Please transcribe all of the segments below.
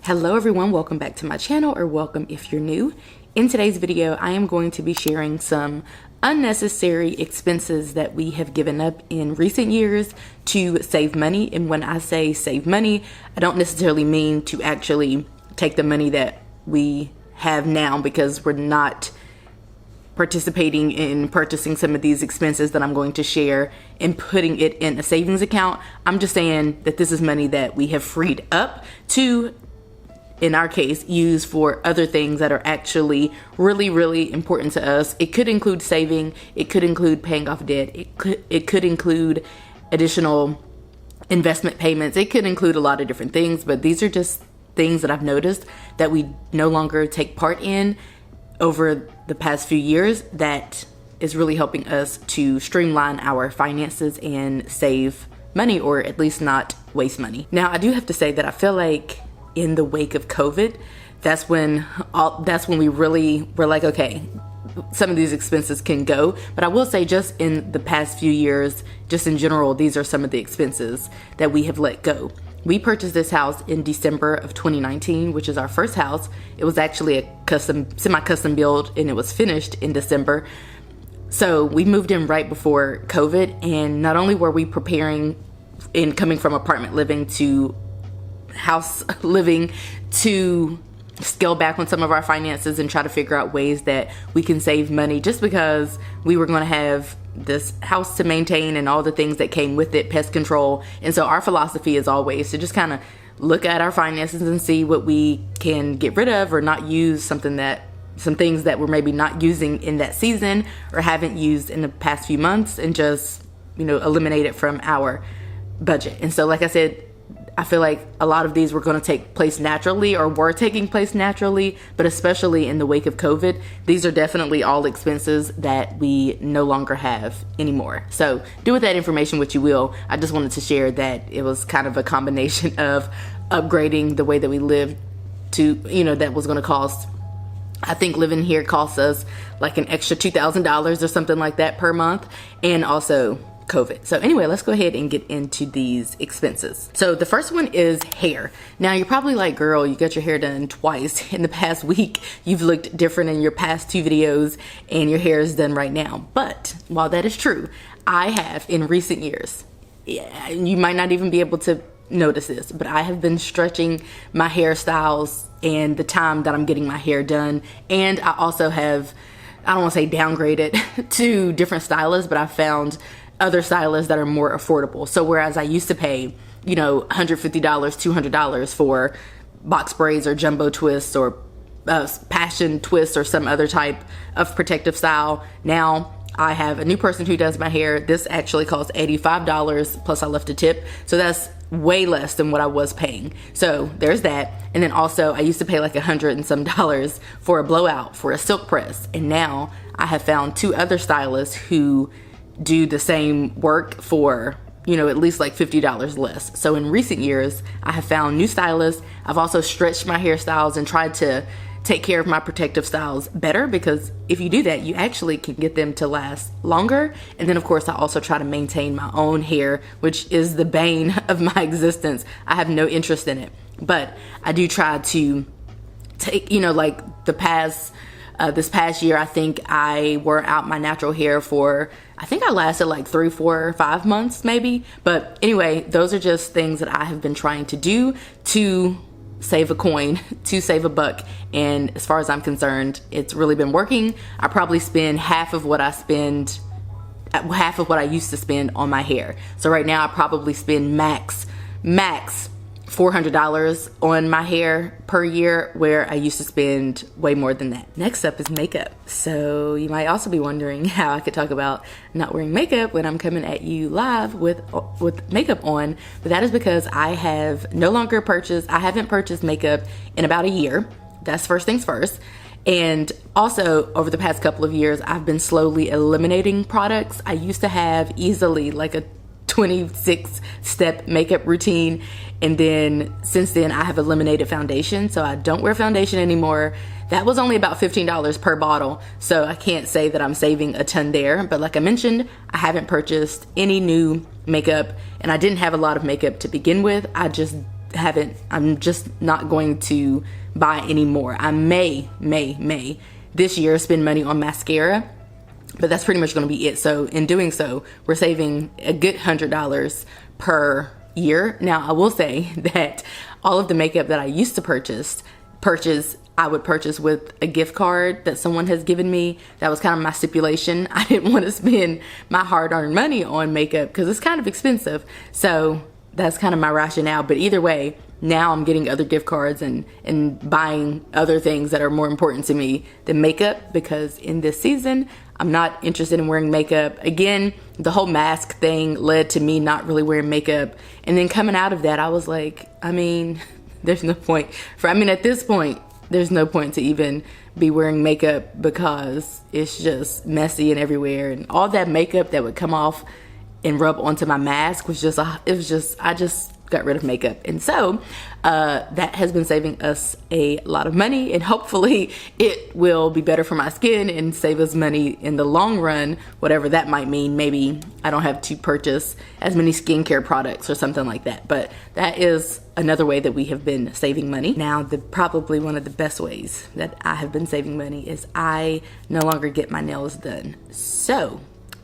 Hello everyone, welcome back to my channel, or welcome if you're new. In today's video, I am going to be sharing some unnecessary expenses that we have given up in recent years to save money. And when I say save money, I don't necessarily mean to actually take the money that we have now, because we're not participating in purchasing some of these expenses that I'm going to share and putting it in a savings account. I'm just saying that this is money that we have freed up to, in our case, use for other things that are actually really important to us. It could include saving, it could include paying off debt, it could include additional investment payments, it could include a lot of different things, but these are just things that I've noticed that we no longer take part in over the past few years that is really helping us to streamline our finances and save money, or at least not waste money. Now, I do have to say that I feel like in the wake of COVID, that's when we really were like, okay, some of these expenses can go. But I will say, just in the past few years, just in general, these are some of the expenses that we have let go. We purchased this house in December of 2019, which is our first house. It was actually a semi-custom build, and it was finished in December. So we moved in right before COVID, and not only were we preparing in coming from apartment living to house living to scale back on some of our finances and try to figure out ways that we can save money, just because we were going to have this house to maintain and all the things that came with it, pest control. And so our philosophy is always to just kind of look at our finances and see what we can get rid of or not use, some things that we're maybe not using in that season or haven't used in the past few months, and just, eliminate it from our budget. And so, like I said, I feel like a lot of these were going to take place naturally, or were taking place naturally, but especially in the wake of COVID, these are definitely all expenses that we no longer have anymore. So do with that information what you will. I just wanted to share that it was kind of a combination of upgrading the way that we lived to, that was going to cost, I think living here costs us like an extra $2,000 or something like that per month, and also COVID. So anyway, let's go ahead and get into these expenses. So the first one is hair. Now you're probably like, girl, you got your hair done twice in the past week. You've looked different in your past two videos, and your hair is done right now. But while that is true, I have in recent years, you might not even be able to notice this, but I have been stretching my hairstyles and the time that I'm getting my hair done. And I also have, I don't want to say downgraded to different stylists, but I found other stylists that are more affordable. So whereas I used to pay, $150, $200 for box braids or jumbo twists or passion twists or some other type of protective style, now I have a new person who does my hair. This actually costs $85 plus I left a tip. So that's way less than what I was paying. So there's that. And then also I used to pay like $100 and some for a blowout for a silk press. And now I have found two other stylists who do the same work for, at least like $50 less. So in recent years, I have found new stylists. I've also stretched my hairstyles and tried to take care of my protective styles better, because if you do that, you actually can get them to last longer. And then of course, I also try to maintain my own hair, which is the bane of my existence. I have no interest in it, but I do try to take, like this past year, I think I wore out my natural hair for, I think I lasted like 3, 4, 5 months maybe. But anyway, those are just things that I have been trying to do to save a coin, to save a buck. And as far as I'm concerned, it's really been working. I probably spend half of what I used to spend on my hair. So right now I probably spend max $400 on my hair per year, where I used to spend way more than that. Next up is makeup. So you might also be wondering how I could talk about not wearing makeup when I'm coming at you live with makeup on, but that is because I haven't purchased makeup in about a year. That's first things first. And also over the past couple of years, I've been slowly eliminating products. I used to have easily like a 26-step makeup routine, and then since then I have eliminated foundation, so I don't wear foundation anymore. That was only about $15 per bottle, so I can't say that I'm saving a ton there. But like I mentioned, I haven't purchased any new makeup, and I didn't have a lot of makeup to begin with. I just I'm just not going to buy any more. I may this year spend money on mascara, but that's pretty much going to be it. So in doing so, we're saving a good $100 per year. Now, I will say that all of the makeup that I used to purchase, I would purchase with a gift card that someone has given me. That was kind of my stipulation. I didn't want to spend my hard-earned money on makeup because it's kind of expensive. So that's kind of my rationale. But either way, now I'm getting other gift cards and buying other things that are more important to me than makeup, because in this season, I'm not interested in wearing makeup. Again, the whole mask thing led to me not really wearing makeup. And then coming out of that, I was like, I mean, there's no point at this point, there's no point to even be wearing makeup because it's just messy and everywhere. And all that makeup that would come off and rub onto my mask was just, I just got rid of makeup. And so that has been saving us a lot of money, and hopefully it will be better for my skin and save us money in the long run, whatever that might mean. Maybe I don't have to purchase as many skincare products or something like that, but that is another way that we have been saving money. Now, probably one of the best ways that I have been saving money is I no longer get my nails done. So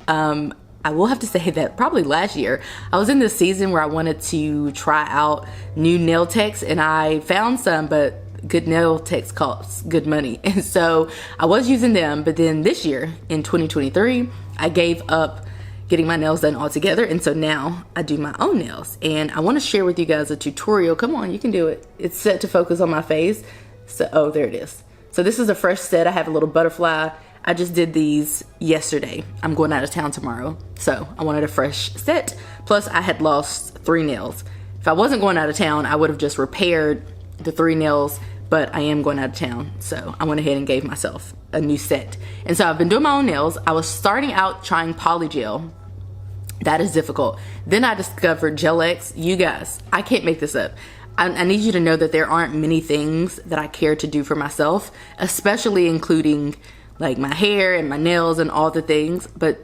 I will have to say that probably last year, I was in this season where I wanted to try out new nail techs, and I found some, but good nail techs cost good money. And so I was using them, but then this year in 2023, I gave up getting my nails done altogether. And so now I do my own nails, and I want to share with you guys a tutorial. Come on, you can do it. It's set to focus on my face. So, oh, there it is. So this is a fresh set. I have a little butterfly. I just did these yesterday. I'm going out of town tomorrow, so I wanted a fresh set. Plus, I had lost 3 nails. If I wasn't going out of town, I would have just repaired the 3 nails, but I am going out of town, so I went ahead and gave myself a new set. And so I've been doing my own nails. I was starting out trying polygel. That is difficult. Then I discovered Gel X. You guys, I can't make this up. I need you to know that there aren't many things that I care to do for myself, especially including like my hair and my nails and all the things, but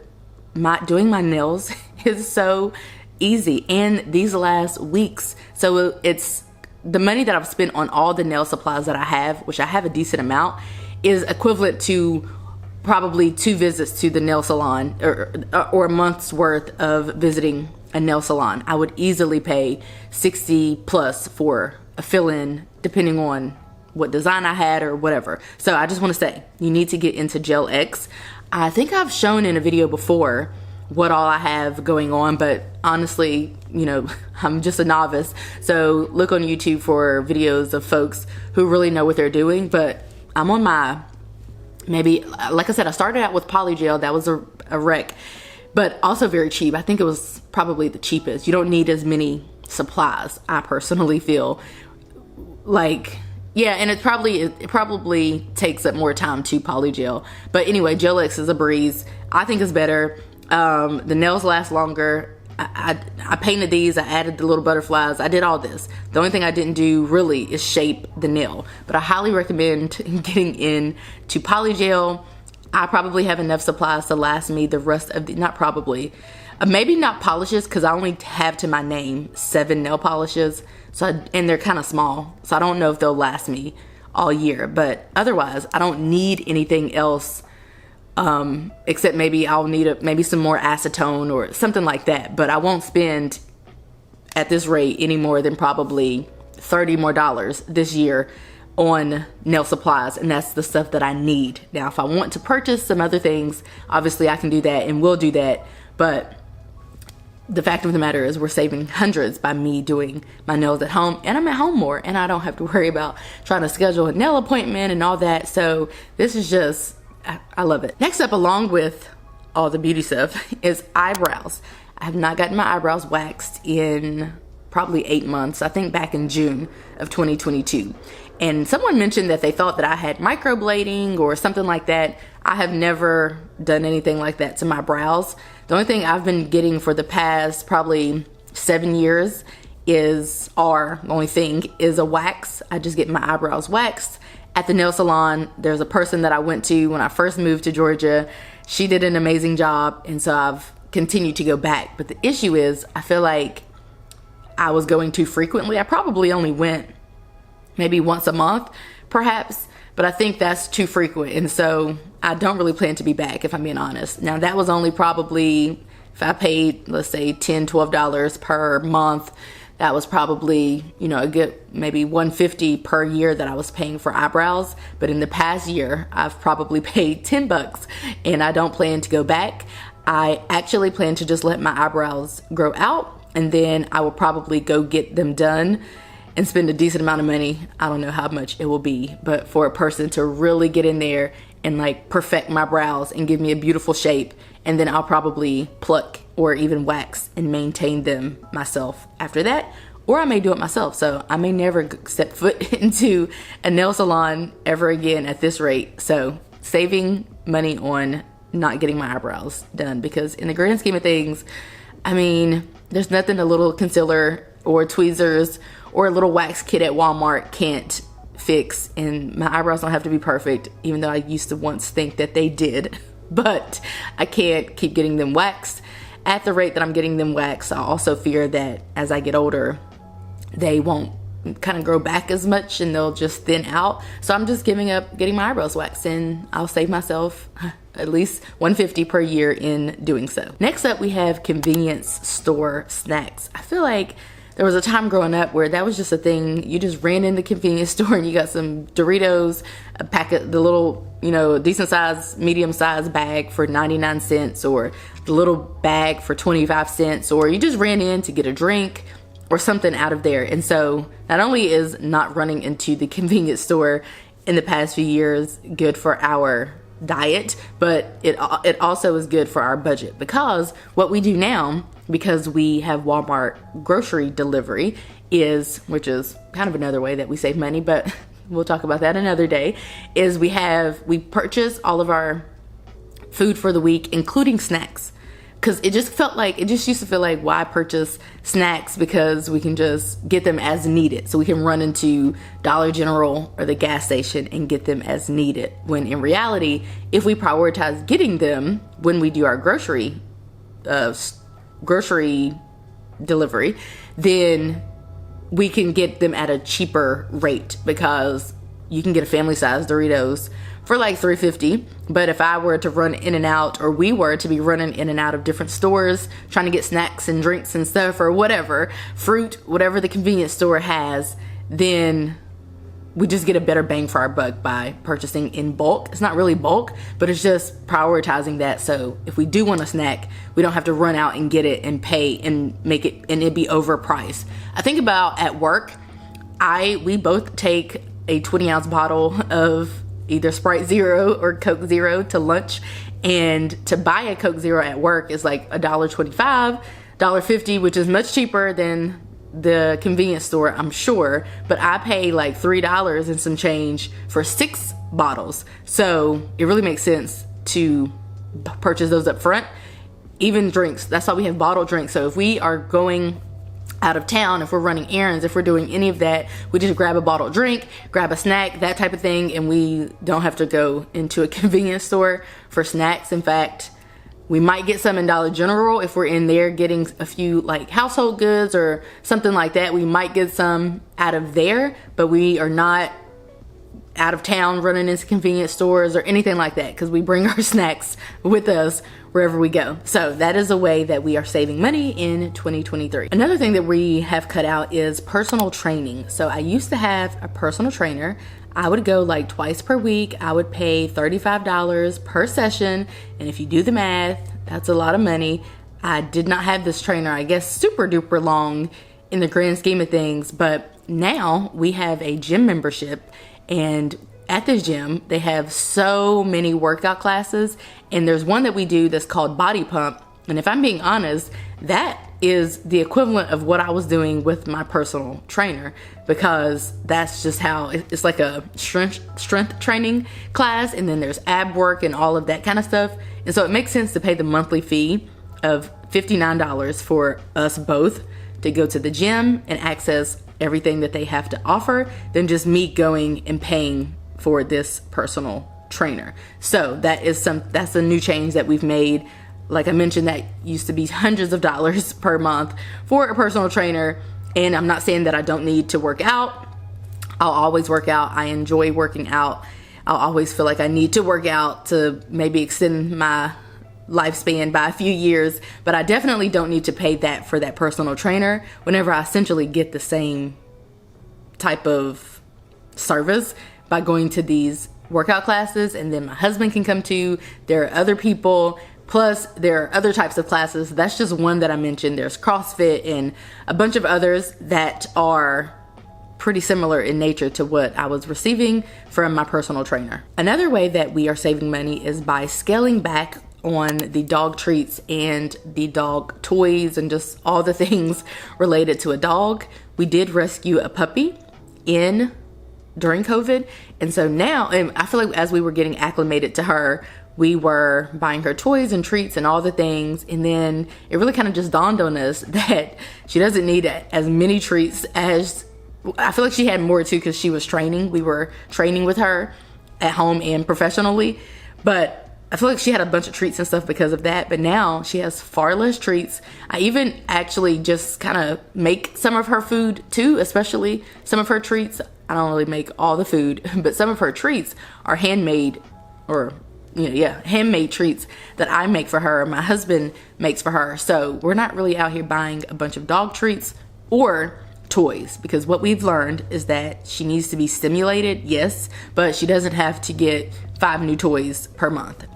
doing my nails is so easy. And these last weeks, so it's the money that I've spent on all the nail supplies that I have, which I have a decent amount, is equivalent to probably 2 visits to the nail salon or a month's worth of visiting a nail salon. I would easily pay 60 plus for a fill-in, depending on what design I had or whatever. So I just want to say, you need to get into Gel X. I think I've shown in a video before what all I have going on, but honestly, you know, I'm just a novice. So look on YouTube for videos of folks who really know what they're doing. But I'm on my, maybe, like I said, I started out with polygel. That was a wreck, but also very cheap. I think it was probably the cheapest. You don't need as many supplies, I personally feel like. Yeah, and it probably takes up more time to polygel. But anyway, Gel X is a breeze. I think it's better. The nails last longer. I painted these. I added the little butterflies. I did all this. The only thing I didn't do really is shape the nail. But I highly recommend getting into polygel. I probably have enough supplies to last me the rest of the, not probably, maybe not polishes, because I only have to my name 7 nail polishes. And they're kind of small, so I don't know if they'll last me all year. But otherwise, I don't need anything else, except maybe I'll need maybe some more acetone or something like that. But I won't spend at this rate any more than probably $30 more this year on nail supplies, and that's the stuff that I need. Now, if I want to purchase some other things, obviously I can do that and will do that. But the fact of the matter is we're saving hundreds by me doing my nails at home, and I'm at home more, and I don't have to worry about trying to schedule a nail appointment and all that. So this is just, I love it. Next up, along with all the beauty stuff, is eyebrows. I have not gotten my eyebrows waxed in probably 8 months. I think back in June of 2022. And someone mentioned that they thought that I had microblading or something like that. I have never done anything like that to my brows. The only thing I've been getting for the past probably 7 years is a wax. I just get my eyebrows waxed at the nail salon. There's a person that I went to when I first moved to Georgia. She did an amazing job, and so I've continued to go back. But the issue is, I feel like I was going too frequently. I probably only went maybe once a month, perhaps, but I think that's too frequent. And so I don't really plan to be back, if I'm being honest. Now, that was only probably, if I paid, let's say $10, $12 per month, that was probably, you know, a good maybe $150 per year that I was paying for eyebrows. But in the past year, I've probably paid $10, and I don't plan to go back. I actually plan to just let my eyebrows grow out, and then I will probably go get them done and spend a decent amount of money. I don't know how much it will be, but for a person to really get in there and like perfect my brows and give me a beautiful shape, and then I'll probably pluck or even wax and maintain them myself after that. Or I may do it myself. So I may never step foot into a nail salon ever again at this rate. So saving money on not getting my eyebrows done, because in the grand scheme of things, I mean, there's nothing a little concealer or tweezers or a little wax kit at Walmart can't fix. And my eyebrows don't have to be perfect, even though I used to once think that they did. But I can't keep getting them waxed at the rate that I'm getting them waxed. I also fear that as I get older, they won't kind of grow back as much and they'll just thin out. So I'm just giving up getting my eyebrows waxed, and I'll save myself at least $150 per year in doing so. Next up, we have convenience store snacks. I feel like there was a time growing up where that was just a thing. You just ran in the convenience store and you got some Doritos, a packet, the little, you know, decent size, medium size bag for 99 cents, or the little bag for 25 cents, or you just ran in to get a drink or something out of there. And so not only is not running into the convenience store in the past few years good for our diet, but it also is good for our budget, because what we do now, because we have Walmart grocery delivery, which is kind of another way that we save money, but we'll talk about that another day, is we purchase all of our food for the week, including snacks. Because it just used to feel like, why purchase snacks? Because we can just get them as needed. So we can run into Dollar General or the gas station and get them as needed. When in reality, if we prioritize getting them when we do our grocery delivery, then we can get them at a cheaper rate, because you can get a family size Doritos for like $3.50. But if I were to run in and out, or we were to be running in and out of different stores trying to get snacks and drinks and stuff, or whatever, fruit, whatever the convenience store has, then we just get a better bang for our buck by purchasing in bulk. It's not really bulk, but it's just prioritizing that. So if we do want a snack, we don't have to run out and get it and pay and make it, and it'd be overpriced. I think about at work, we both take a 20-ounce bottle of either Sprite Zero or Coke Zero to lunch, and to buy a Coke Zero at work is like $1.25, $1.50, which is much cheaper than the convenience store, I'm sure, but I pay like $3 and some change for 6 bottles. So it really makes sense to purchase those up front. Even drinks, that's why we have bottled drinks. So if we are going out of town, if we're running errands, if we're doing any of that, we just grab a bottled drink, grab a snack, that type of thing, and we don't have to go into a convenience store for snacks. In fact, we might get some in Dollar General if we're in there getting a few like household goods or something like that. We might get some out of there, but we are not out of town running into convenience stores or anything like that, because we bring our snacks with us wherever we go. So that is a way that we are saving money in 2023. Another thing that we have cut out is personal training. So I used to have a personal trainer. I would go like twice per week. I would pay $35 per session. And if you do the math, that's a lot of money. I did not have this trainer, I guess, super duper long in the grand scheme of things. But now we have a gym membership, and at this gym, they have so many workout classes, and there's one that we do that's called Body Pump. And if I'm being honest, that is the equivalent of what I was doing with my personal trainer, because that's just how it's like a strength training class, and then there's ab work and all of that kind of stuff. And so it makes sense to pay the monthly fee of $59 for us both to go to the gym and access everything that they have to offer, than just me going and paying for this personal trainer. So that's a new change that we've made. Like I mentioned, that used to be hundreds of dollars per month for a personal trainer. And I'm not saying that I don't need to work out. I'll always work out. I enjoy working out. I'll always feel like I need to work out to maybe extend my lifespan by a few years, but I definitely don't need to pay that for that personal trainer whenever I essentially get the same type of service by going to these workout classes, and then my husband can come too. There are other people, plus there are other types of classes. That's just one that I mentioned. There's CrossFit and a bunch of others that are pretty similar in nature to what I was receiving from my personal trainer. Another way that we are saving money is by scaling back on the dog treats and the dog toys and just all the things related to a dog. We did rescue a puppy during COVID, and so now, and I feel like as we were getting acclimated to her, we were buying her toys and treats and all the things, and then it really kind of just dawned on us that she doesn't need as many treats as, I feel like she had more too because she was training. We were training with her at home and professionally, but I feel like she had a bunch of treats and stuff because of that, but now she has far less treats. I even actually just kind of make some of her food too, especially some of her treats. I don't really make all the food, but some of her treats are handmade, or handmade treats that I make for her, my husband makes for her. So we're not really out here buying a bunch of dog treats or toys, because what we've learned is that she needs to be stimulated, yes, but she doesn't have to get 5 new toys per month.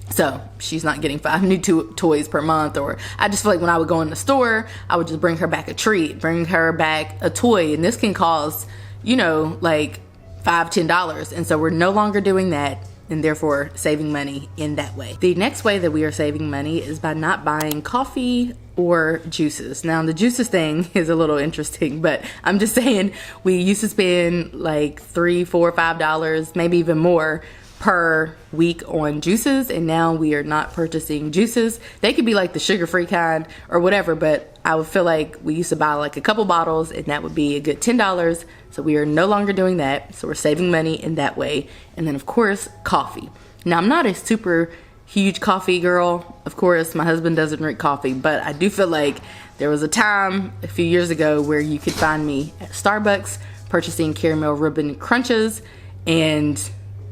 So she's not getting 5 new toys per month, or I just feel like when I would go in the store, I would just bring her back a treat, bring her back a toy, and this can cost, like $5-10. And so we're no longer doing that, and therefore saving money in that way. The next way that we are saving money is by not buying coffee or juices. Now the juices thing is a little interesting, but I'm just saying we used to spend like $3, $4, $5, maybe even more per week on juices, and now we are not purchasing juices. They could be like the sugar-free kind or whatever, but I would feel like we used to buy like a couple bottles and that would be a good $10. So we are no longer doing that. So we're saving money in that way. And then of course, coffee. Now I'm not a super huge coffee girl. Of course, my husband doesn't drink coffee, but I do feel like there was a time a few years ago where you could find me at Starbucks purchasing caramel ribbon crunches, and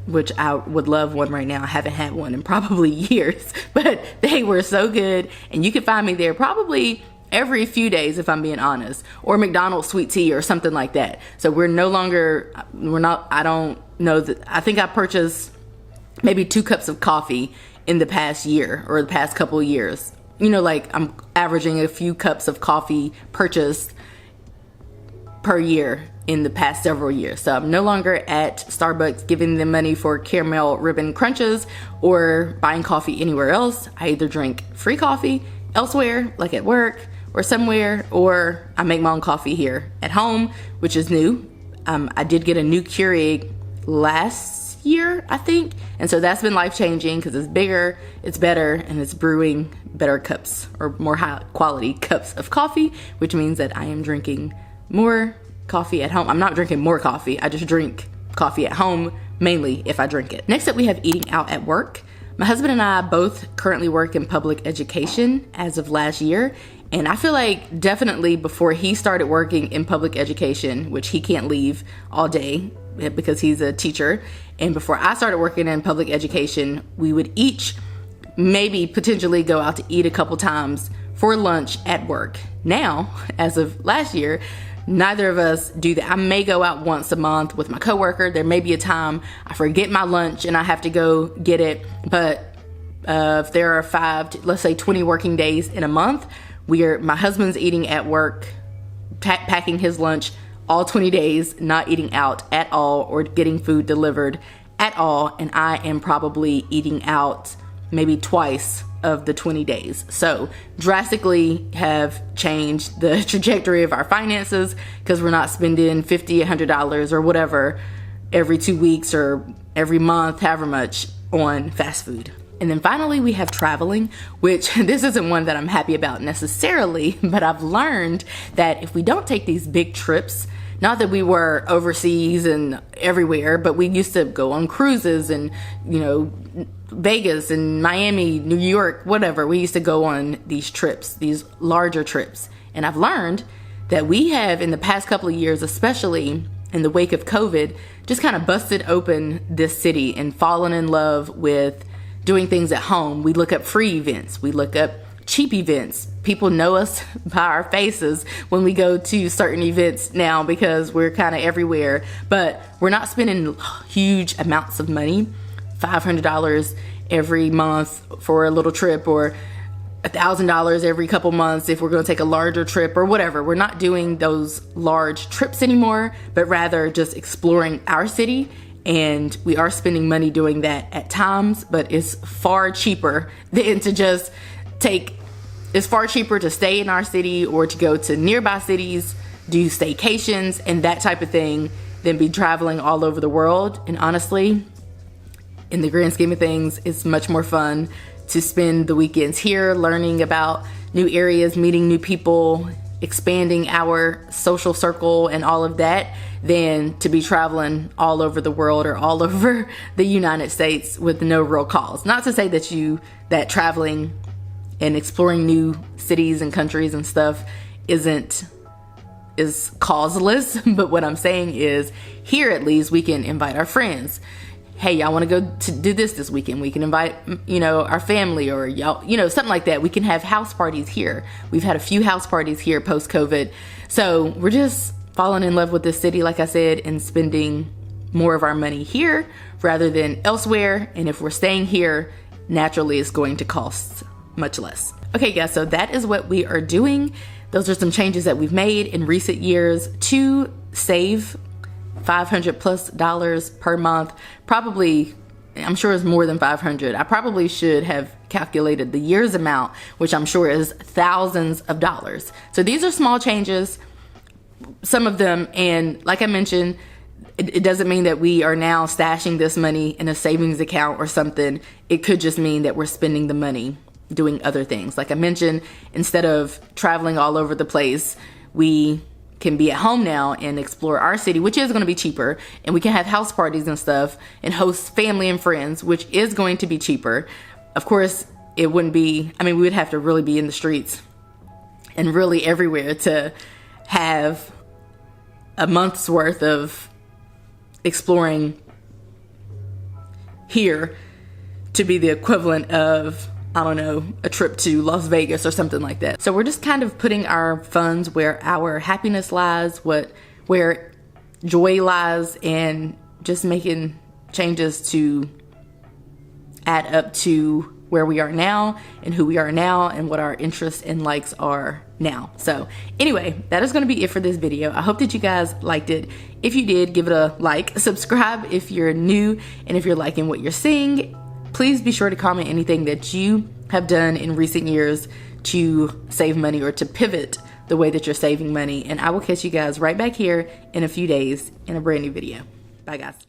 which I would love one right now. I haven't had one in probably years, but they were so good, and you could find me there probably every few days if I'm being honest, or McDonald's sweet tea or something like that. So I don't know that, I think I purchased maybe 2 cups of coffee in the past year or the past couple of years. Like I'm averaging a few cups of coffee purchased per year in the past several years. So I'm no longer at Starbucks giving them money for caramel ribbon crunches or buying coffee anywhere else. I either drink free coffee elsewhere, like at work or somewhere, or I make my own coffee here at home, which is new. I did get a new Keurig last year, I think. And so that's been life-changing because it's bigger, it's better, and it's brewing better cups or more high quality cups of coffee, which means that I am drinking more coffee at home. I'm not drinking more coffee. I just drink coffee at home, mainly if I drink it. Next up, we have eating out at work. My husband and I both currently work in public education as of last year. And I feel like definitely before he started working in public education, which he can't leave all day because he's a teacher, and before I started working in public education, we would each maybe potentially go out to eat a couple times for lunch at work. Now, as of last year, neither of us do that. I may go out once a month with my coworker. There may be a time I forget my lunch and I have to go get it. But if there are 20 working days in a month, my husband's eating at work, packing his lunch all 20 days, not eating out at all or getting food delivered at all. And I am probably eating out maybe twice of the 20 days. So drastically have changed the trajectory of our finances because we're not spending $50, $100 or whatever every 2 weeks or every month, however much, on fast food. And then finally we have traveling, which this isn't one that I'm happy about necessarily, but I've learned that if we don't take these big trips, not that we were overseas and everywhere, but we used to go on cruises and, Vegas and Miami, New York, whatever. We used to go on these trips, these larger trips. And I've learned that we have in the past couple of years, especially in the wake of COVID, just kind of busted open this city and fallen in love with doing things at home. We look up free events. We look up cheap events. People know us by our faces when we go to certain events now because we're kind of everywhere, but we're not spending huge amounts of money, $500 every month for a little trip, or $1,000 every couple months if we're going to take a larger trip or whatever. We're not doing those large trips anymore, but rather just exploring our city. And we are spending money doing that at times, but it's far cheaper than to just it's far cheaper to stay in our city or to go to nearby cities, do staycations and that type of thing, than be traveling all over the world. And honestly, in the grand scheme of things, it's much more fun to spend the weekends here learning about new areas, meeting new people, expanding our social circle and all of that, than to be traveling all over the world or all over the United States with no real cause. Not to say that traveling and exploring new cities and countries and stuff is causeless, but what I'm saying is, here at least we can invite our friends. Hey, y'all want to go to do this weekend? We can invite, our family, or y'all, something like that. We can have house parties here. We've had a few house parties here post-COVID. So we're just falling in love with this city, like I said, and spending more of our money here rather than elsewhere. And if we're staying here, naturally it's going to cost much less. Okay, guys, so that is what we are doing. Those are some changes that we've made in recent years to save $500+ per month. Probably, I'm sure it's more than 500. I probably should have calculated the year's amount, which I'm sure is thousands of dollars. So these are small changes, some of them, and like I mentioned, it doesn't mean that we are now stashing this money in a savings account or something. It could just mean that we're spending the money doing other things. Like I mentioned, instead of traveling all over the place, we can be at home now and explore our city, which is going to be cheaper, and we can have house parties and stuff and host family and friends, which is going to be cheaper. Of course, it wouldn't be, we would have to really be in the streets and really everywhere to have a month's worth of exploring here to be the equivalent of, I don't know, a trip to Las Vegas or something like that. So we're just kind of putting our funds where our happiness lies, where joy lies, and just making changes to add up to where we are now and who we are now and what our interests and likes are now. So anyway, that is going to be it for this video. I hope that you guys liked it. If you did, give it a like, subscribe if you're new, and if you're liking what you're seeing, please be sure to comment anything that you have done in recent years to save money or to pivot the way that you're saving money. And I will catch you guys right back here in a few days in a brand new video. Bye, guys.